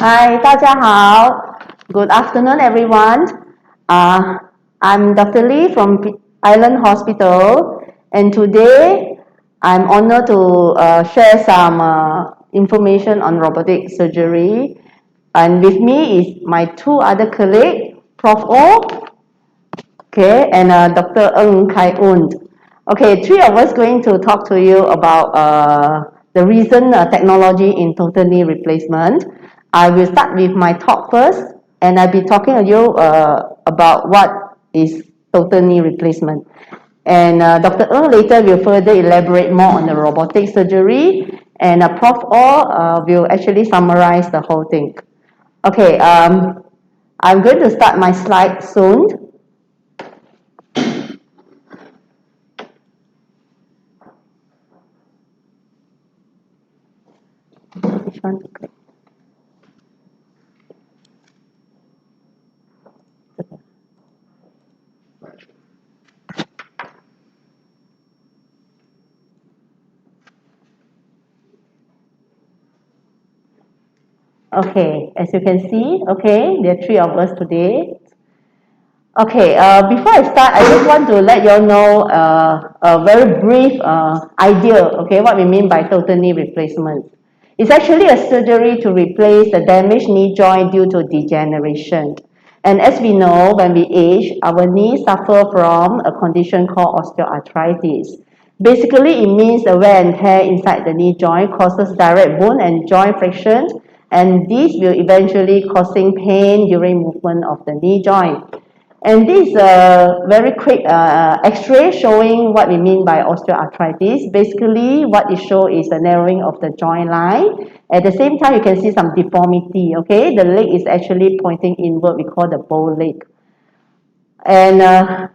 Hi, 大家好. Good afternoon, everyone. I'm Dr. Lee from Island Hospital, and today I'm honored to share some information on robotic surgery. And with me is my two other colleagues, Prof. Okay, and Dr. Ng Khai Oon. Okay, three of us going to talk to you about the recent technology in total knee replacement. I will start with my talk first, and I'll be talking to you about what is total knee replacement. And Dr. Ng later will further elaborate more on the robotic surgery, and Prof. Will actually summarize the whole thing. Okay, I'm going to start my slide soon. Which one to click? Okay, as you can see, okay, there are three of us today. Okay, before I start, I just want to let you all know a very brief idea, okay, what we mean by total knee replacement. It's actually a surgery to replace the damaged knee joint due to degeneration. And as we know, when we age, our knees suffer from a condition called osteoarthritis. Basically, it means the wear and tear inside the knee joint causes direct bone and joint friction, and this will eventually causing pain during movement of the knee joint. And this is a very quick x-ray showing what we mean by osteoarthritis. Basically, what it shows is a narrowing of the joint line. At the same time, you can see some deformity, okay? The leg is actually pointing inward, we call the bow leg. And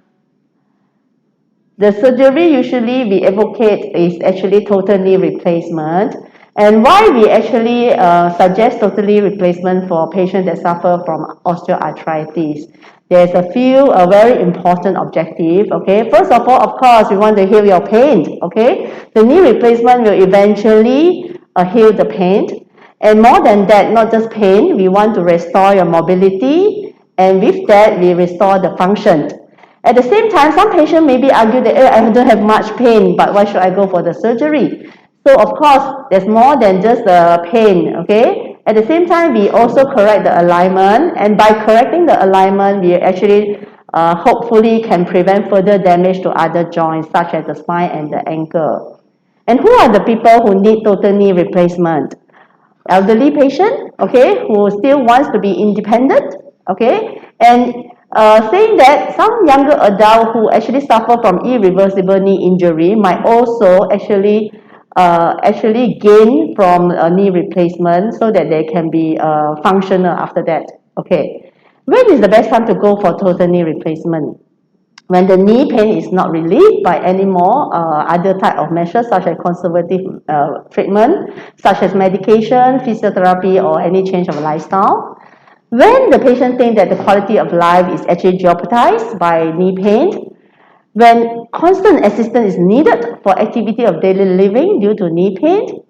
the surgery usually we advocate is actually total knee replacement. And why we actually suggest total knee replacement for patients that suffer from osteoarthritis? There's a few very important objectives, okay? First of all, of course, we want to heal your pain, okay? The knee replacement will eventually heal the pain. And more than that, not just pain, we want to restore your mobility, and with that, we restore the function. At the same time, some patients maybe argue that I don't have much pain, but why should I go for the surgery? So of course, there's more than just the pain, okay? At the same time, we also correct the alignment, and by correcting the alignment, we actually hopefully can prevent further damage to other joints, such as the spine and the ankle. And who are the people who need total knee replacement? Elderly patient, okay, who still wants to be independent, okay, and saying that some younger adult who actually suffer from irreversible knee injury might also actually gain from a knee replacement so that they can be functional after that. Okay, when is the best time to go for total knee replacement? When the knee pain is not relieved by any more other type of measures such as conservative treatment, such as medication, physiotherapy, or any change of lifestyle. When the patient thinks that the quality of life is actually jeopardized by knee pain, when constant assistance is needed for activity of daily living due to knee pain,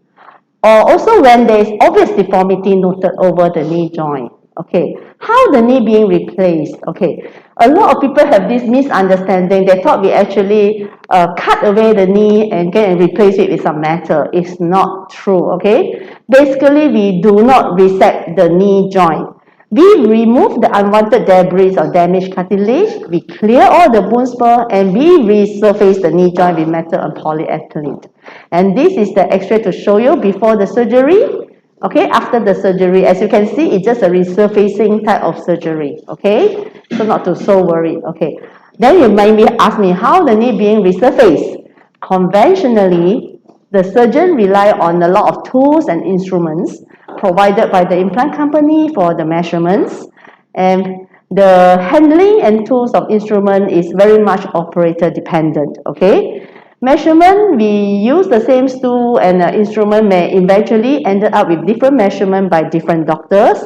or also when there is obvious deformity noted over the knee joint. Okay, how the knee being replaced? Okay, a lot of people have this misunderstanding. They thought we actually cut away the knee and can replace it with some metal. It's not true, okay? Basically, we do not resect the knee joint. We remove the unwanted debris or damaged cartilage, we clear all the bone spur, and we resurface the knee joint with metal and polyethylene. And this is the x-ray to show you before the surgery, okay, after the surgery. As you can see, it's just a resurfacing type of surgery, okay? So not to so worry, okay. Then you maybe ask me, how the knee being resurfaced? Conventionally, the surgeon rely on a lot of tools and instruments provided by the implant company for the measurements, and the handling and tools of instrument is very much operator dependent, okay? Measurement, we use the same tool and instrument may eventually end up with different measurement by different doctors,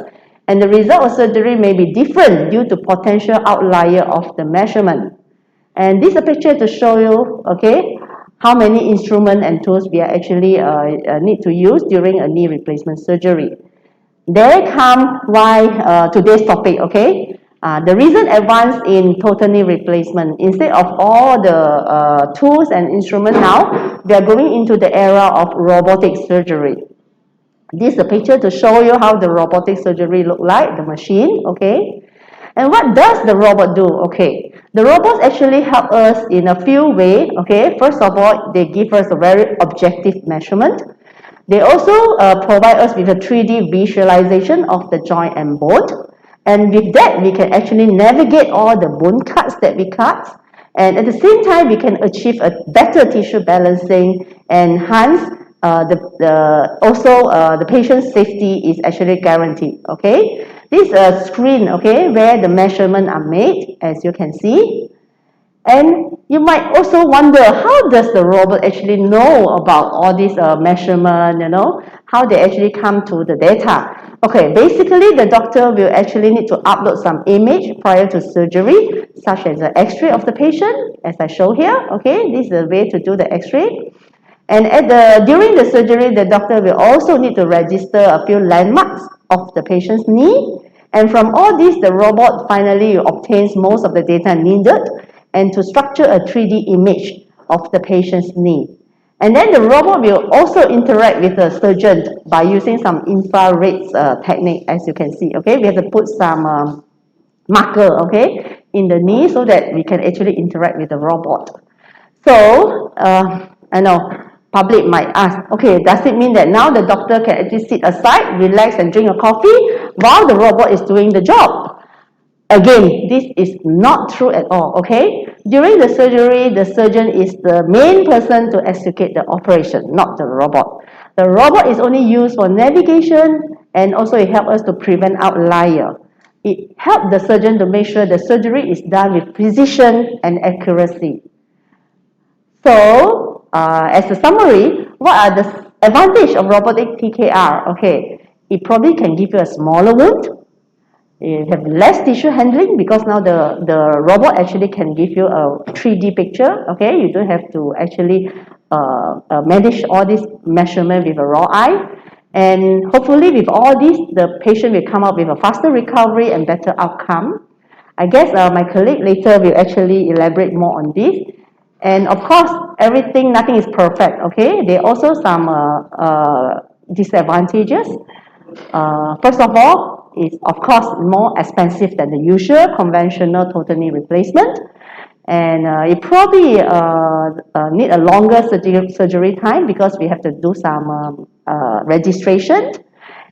and the result of surgery may be different due to potential outlier of the measurement. And this is a picture to show you, okay, how many instruments and tools we actually need to use during a knee replacement surgery. there come why today's topic, okay? The recent advance in total knee replacement, instead of all the tools and instruments now, we are going into the era of robotic surgery. This is a picture to show you how the robotic surgery look like, the machine, okay? And what does the robot do? Okay, the robots actually help us in a few ways, okay? First of all, they give us a very objective measurement. They also provide us with a 3D visualization of the joint and bone. And with that, we can actually navigate all the bone cuts that we cut. And at the same time, we can achieve a better tissue balancing and hence the patient's safety is actually guaranteed, okay? This is a screen, okay, where the measurements are made, as you can see. And you might also wonder, how does the robot actually know about all these measurements, you know, how they actually come to the data? Okay, basically the doctor will actually need to upload some image prior to surgery, such as an x-ray of the patient, as I show here, okay, this is a way to do the x-ray. And during the surgery, the doctor will also need to register a few landmarks of the patient's knee. And from all this, the robot finally obtains most of the data needed and to structure a 3D image of the patient's knee. And then the robot will also interact with the surgeon by using some infrared technique, as you can see. Okay, we have to put some marker, okay, in the knee so that we can actually interact with the robot. So, I know public might ask, okay, does it mean that now the doctor can actually sit aside, relax and drink a coffee while the robot is doing the job? Again, this is not true at all, okay? During the surgery, the surgeon is the main person to execute the operation, not the robot. The robot is only used for navigation and also it helps us to prevent outlier. It helps the surgeon to make sure the surgery is done with precision and accuracy. So, as a summary, what are the advantages of robotic TKR? Okay, it probably can give you a smaller wound. You have less tissue handling because now the robot actually can give you a 3D picture. Okay, you don't have to actually manage all this measurement with a raw eye. And hopefully with all this, the patient will come up with a faster recovery and better outcome. I guess my colleague later will actually elaborate more on this. And of course, nothing is perfect, okay? There are also some disadvantages. First of all, it's of course more expensive than the usual conventional total knee replacement. And it probably need a longer surgery time because we have to do some registration.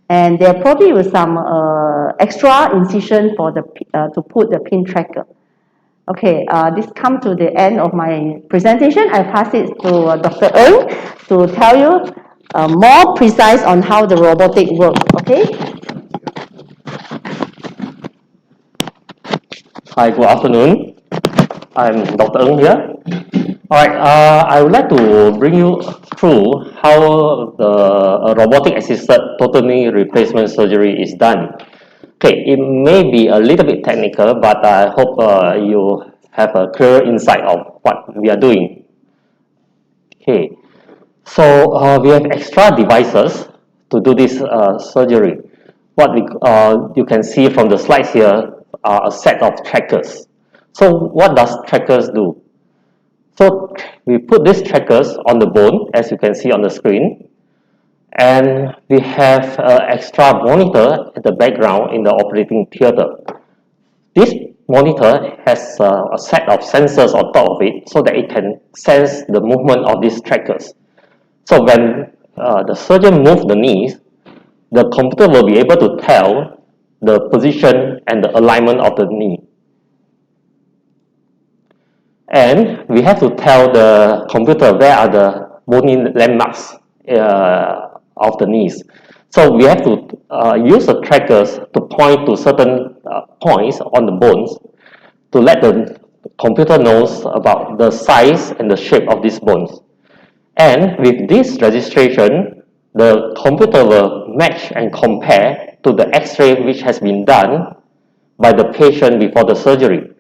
And there probably was some extra incision for the to put the pin tracker. Okay, this comes to the end of my presentation. I pass it to Dr. Ng to tell you more precise on how the robotic works, okay? Hi, good afternoon. I'm Dr. Ng here. All right, I would like to bring you through how the robotic assisted total knee replacement surgery is done. Okay, it may be a little bit technical, but I hope you have a clear insight of what we are doing. Okay, so we have extra devices to do this surgery. What you can see from the slides here are a set of trackers. So what does trackers do? So we put these trackers on the bone, as you can see on the screen, and we have an extra monitor at the background in the operating theater. This monitor has a set of sensors on top of it so that it can sense the movement of these trackers. So when the surgeon moves the knees, the computer will be able to tell the position and the alignment of the knee. And we have to tell the computer where are the bony landmarks of the knees. So we have to use the trackers to point to certain points on the bones to let the computer knows about the size and the shape of these bones. And with this registration, the computer will match and compare to the X-ray which has been done by the patient before the surgery.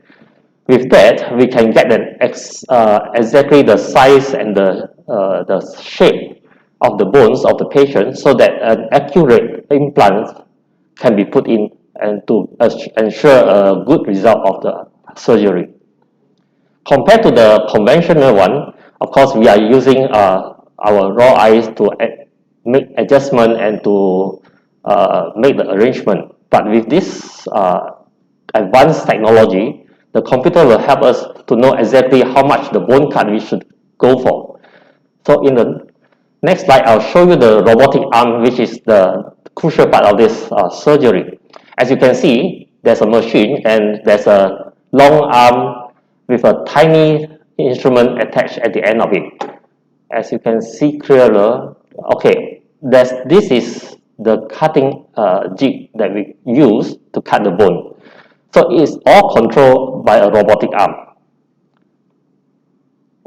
With that, we can get exactly the size and the shape of the bones of the patient so that an accurate implant can be put in and to ensure a good result of the surgery. Compared to the conventional one, of course, we are using our raw eyes to make adjustment and to make the arrangement. But with this advanced technology, the computer will help us to know exactly how much the bone cut we should go for. So in the next slide, I'll show you the robotic arm, which is the crucial part of this surgery. As you can see, there's a machine and there's a long arm with a tiny instrument attached at the end of it. As you can see clearer, okay, this is the cutting jig that we use to cut the bone. So it's all controlled by a robotic arm.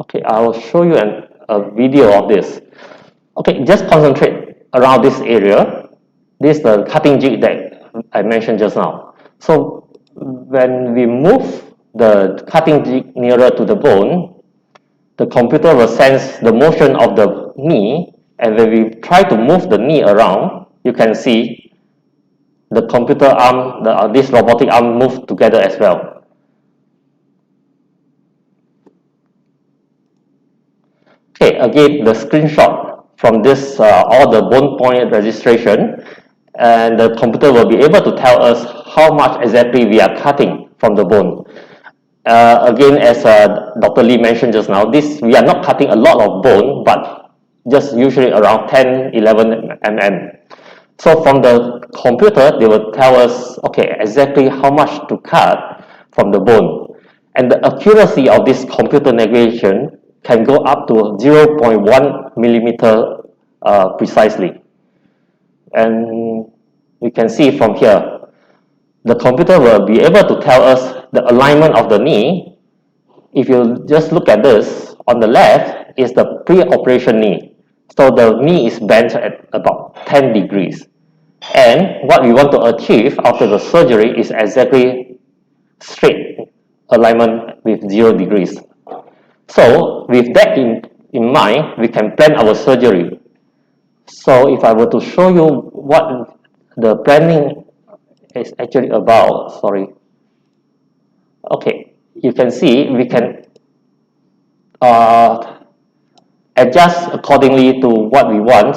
Okay, I will show you a video of this. Okay, just concentrate around this area. This is the cutting jig that I mentioned just now. So when we move the cutting jig nearer to the bone, the computer will sense the motion of the knee, and when we try to move the knee around, you can see the computer arm, this robotic arm move together as well. Okay, again, the screenshot from this, all the bone point registration, and the computer will be able to tell us how much exactly we are cutting from the bone. Again, as Dr. Lee mentioned just now, we are not cutting a lot of bone, but just usually around 10, 11 mm. So from the computer, they will tell us, okay, exactly how much to cut from the bone. And the accuracy of this computer navigation can go up to 0.1 millimeter precisely. And we can see from here, the computer will be able to tell us the alignment of the knee. If you just look at this, on the left is the pre-operation knee. So the knee is bent at about 10 degrees. And what we want to achieve after the surgery is exactly straight alignment with 0 degrees. So with that in mind, we can plan our surgery. So if I were to show you what the planning is actually about, sorry. Okay, you can see we can adjust accordingly to what we want,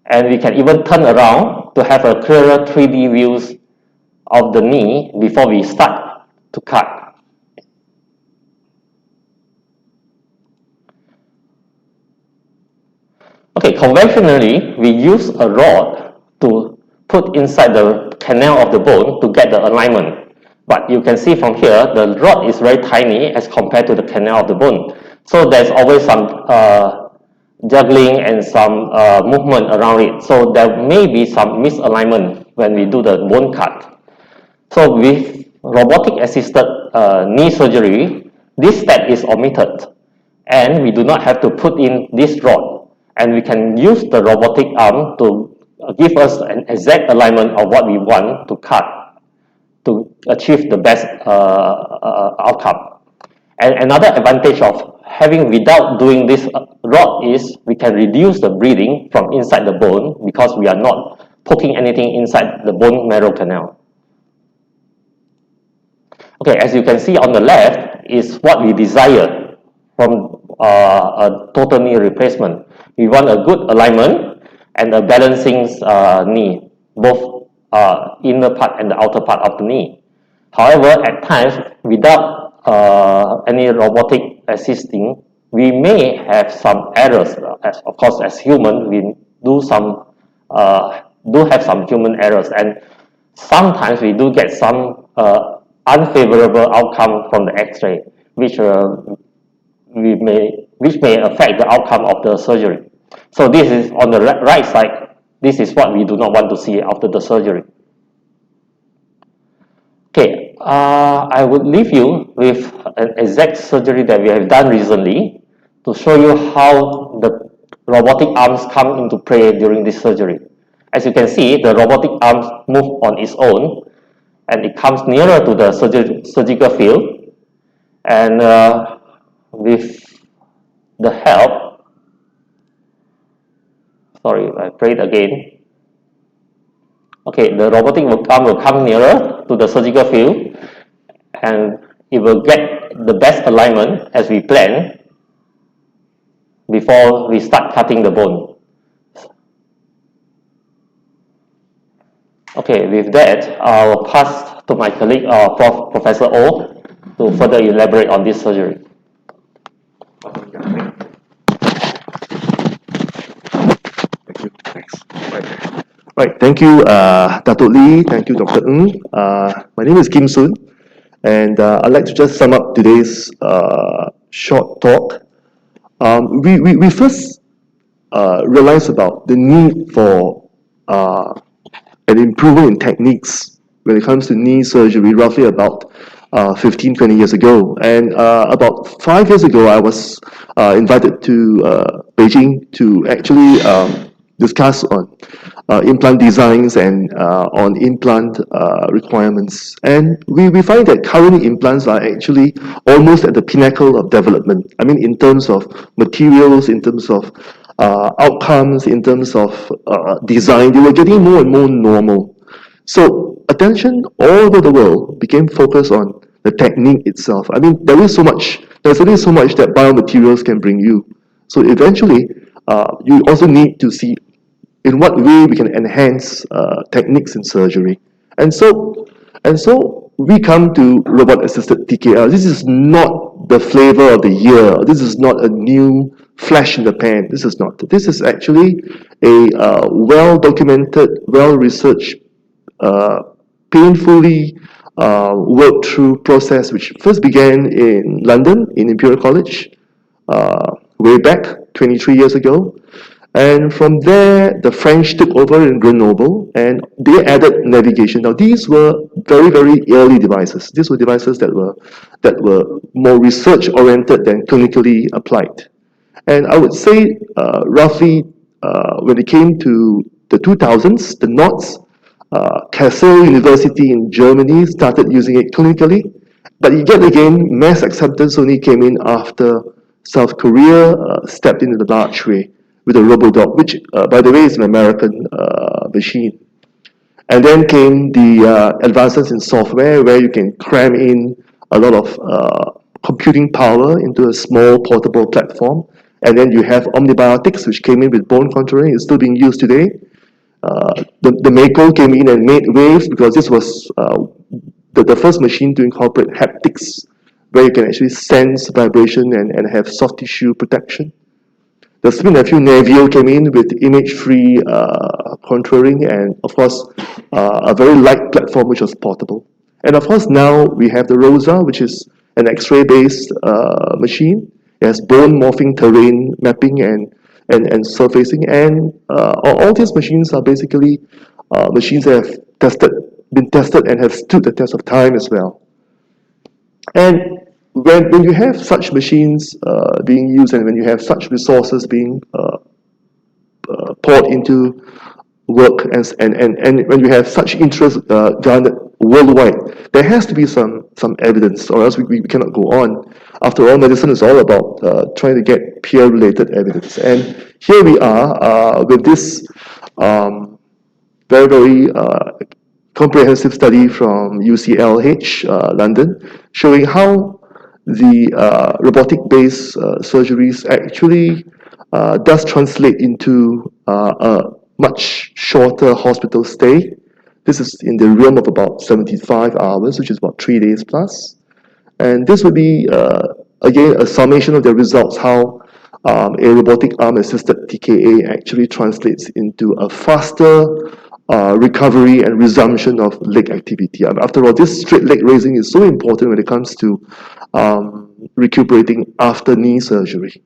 and we can even turn around to have a clearer 3D views of the knee before we start to cut. Okay, conventionally, we use a rod to put inside the canal of the bone to get the alignment. But you can see from here, the rod is very tiny as compared to the canal of the bone. So there's always some juggling and some movement around it. So there may be some misalignment when we do the bone cut. So with robotic assisted knee surgery, this step is omitted, and we do not have to put in this rod, and we can use the robotic arm to give us an exact alignment of what we want to cut to achieve the best outcome. And another advantage of having without doing this rod is we can reduce the bleeding from inside the bone because we are not poking anything inside the bone marrow canal. Okay, as you can see on the left is what we desire from a total knee replacement. We want a good alignment and a balancing knee, both inner part and the outer part of the knee. However, at times, without any robotic assisting, we may have some errors. Of course, as human, we do have some human errors, and sometimes we do get some unfavorable outcome from the X-ray, which may affect the outcome of the surgery. So this is on the right side. This is what we do not want to see after the surgery. Okay, I would leave you with an exact surgery that we have done recently to show you how the robotic arms come into play during this surgery. As you can see, the robotic arms move on its own, and it comes nearer to the surgical field, and with the help, sorry, I prayed again. Okay, the robotic arm will come nearer to the surgical field and it will get the best alignment as we plan before we start cutting the bone. Okay, with that, I'll pass to my colleague, Professor O, to further elaborate on this surgery. Thank you. Thanks. Right. Thank you, Dato Lee. Thank you, Dr. Ng. My name is Kim Soon, and I'd like to just sum up today's short talk. We first realized about the need for an improvement in techniques when it comes to knee surgery roughly about 15, 20 years ago. And about 5 years ago, I was invited to Beijing to actually discuss on implant designs and on implant requirements. And we find that currently implants are actually almost at the pinnacle of development. I mean, in terms of materials, in terms of outcomes, in terms of design, they were getting more and more normal. So attention all over the world became focused on the technique itself. I mean, there's only so much that biomaterials can bring you. So eventually, you also need to see in what way we can enhance techniques in surgery. And so we come to robot-assisted TKR. This is not the flavor of the year. This is not a new flash in the pan. This is not. This is actually a well-documented, well-researched, painfully worked through process which first began in London in Imperial College way back 23 years ago. And from there, the French took over in Grenoble and they added navigation. Now, these were very, very early devices. These were devices that were more research oriented than clinically applied. And I would say, roughly, when it came to the 2000s, the knots, Kassel University in Germany started using it clinically. But yet again, mass acceptance only came in after South Korea stepped into the large way with the RoboDoc, which, by the way, is an American machine. And then came the advances in software where you can cram in a lot of computing power into a small portable platform. And then you have Omnibiotics, which came in with bone contouring. It's still being used today. The Mako came in and made waves because this was the first machine to incorporate haptics, where you can actually sense vibration and have soft tissue protection. The Smith & Nephew Navio came in with image-free contouring and, of course, a very light platform which was portable. And, of course, now we have the ROSA, which is an X-ray-based machine. It has bone morphing terrain mapping and surfacing. And all these machines are basically machines that have been tested and have stood the test of time as well. And when you have such machines being used and when you have such resources being poured into work and when you have such interest garnered worldwide, there has to be some evidence, or else we cannot go on. After all, medicine is all about trying to get peer-related evidence. And here we are with this very, very comprehensive study from UCLH, London, showing how the robotic-based surgeries actually does translate into a much shorter hospital stay. This is in the realm of about 75 hours, which is about 3 days plus. And this would be, again, a summation of the results, how a robotic arm-assisted TKA actually translates into a faster recovery and resumption of leg activity. After all, this straight leg raising is so important when it comes to recuperating after knee surgery.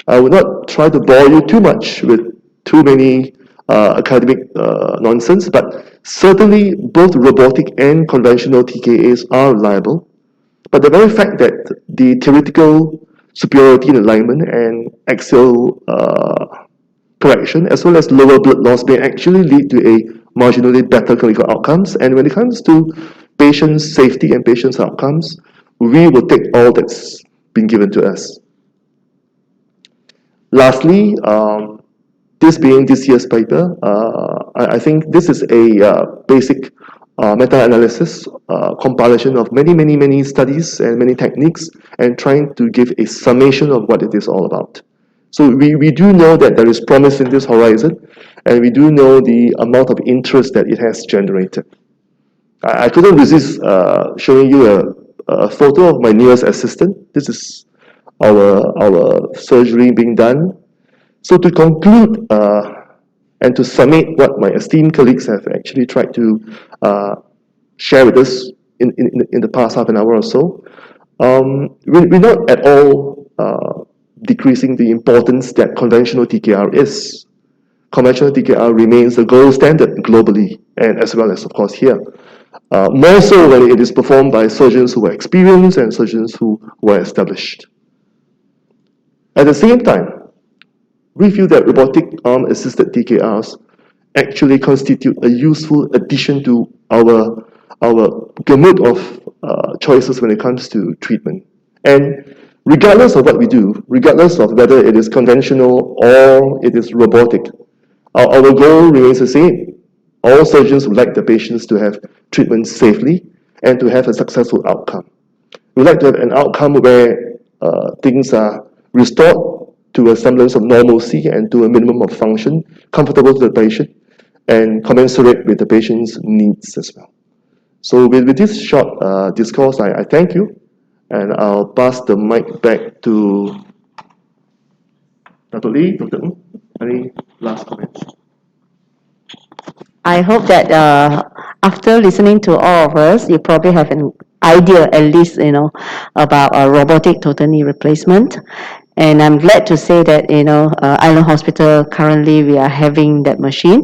I will not try to bore you too much with too many academic nonsense, but certainly both robotic and conventional TKAs are reliable. But the very fact that the theoretical superiority in alignment and axial correction, as well as lower blood loss, may actually lead to a marginally better clinical outcomes. And when it comes to patients' safety and patients' outcomes, we will take all that's been given to us. Lastly, This being this year's paper, I think this is a basic meta-analysis, compilation of many studies and many techniques, and trying to give a summation of what it is all about. So we do know that there is promise in this horizon, and we do know the amount of interest that it has generated. I couldn't resist showing you a photo of my newest assistant. This is our surgery being done. So to conclude and to summate what my esteemed colleagues have actually tried to share with us in the past half an hour or so, we're not at all decreasing the importance that conventional TKR is. Conventional TKR remains the gold standard globally, and as well as, of course, here. More so when it is performed by surgeons who are experienced and surgeons who are established. At the same time, we feel that robotic arm-assisted TKRs actually constitute a useful addition to our gamut of choices when it comes to treatment. And regardless of what we do, regardless of whether it is conventional or it is robotic, our goal remains the same. All surgeons would like the patients to have treatment safely and to have a successful outcome. We'd like to have an outcome where things are restored to a semblance of normalcy and to a minimum of function, comfortable to the patient, and commensurate with the patient's needs as well. So with this short discourse, I thank you, and I'll pass the mic back to Dato Lee, Dr. Ng. Any last comments? I hope that after listening to all of us, you probably have an idea, at least, about robotic total knee replacement. And I'm glad to say that, Island Hospital, currently we are having that machine.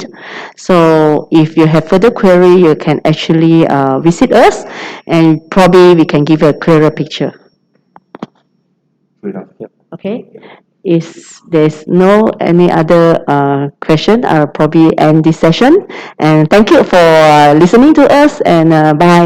So if you have further query, you can actually visit us, and probably we can give you a clearer picture. Okay. If there's no any other question, I'll probably end this session. And thank you for listening to us, and bye.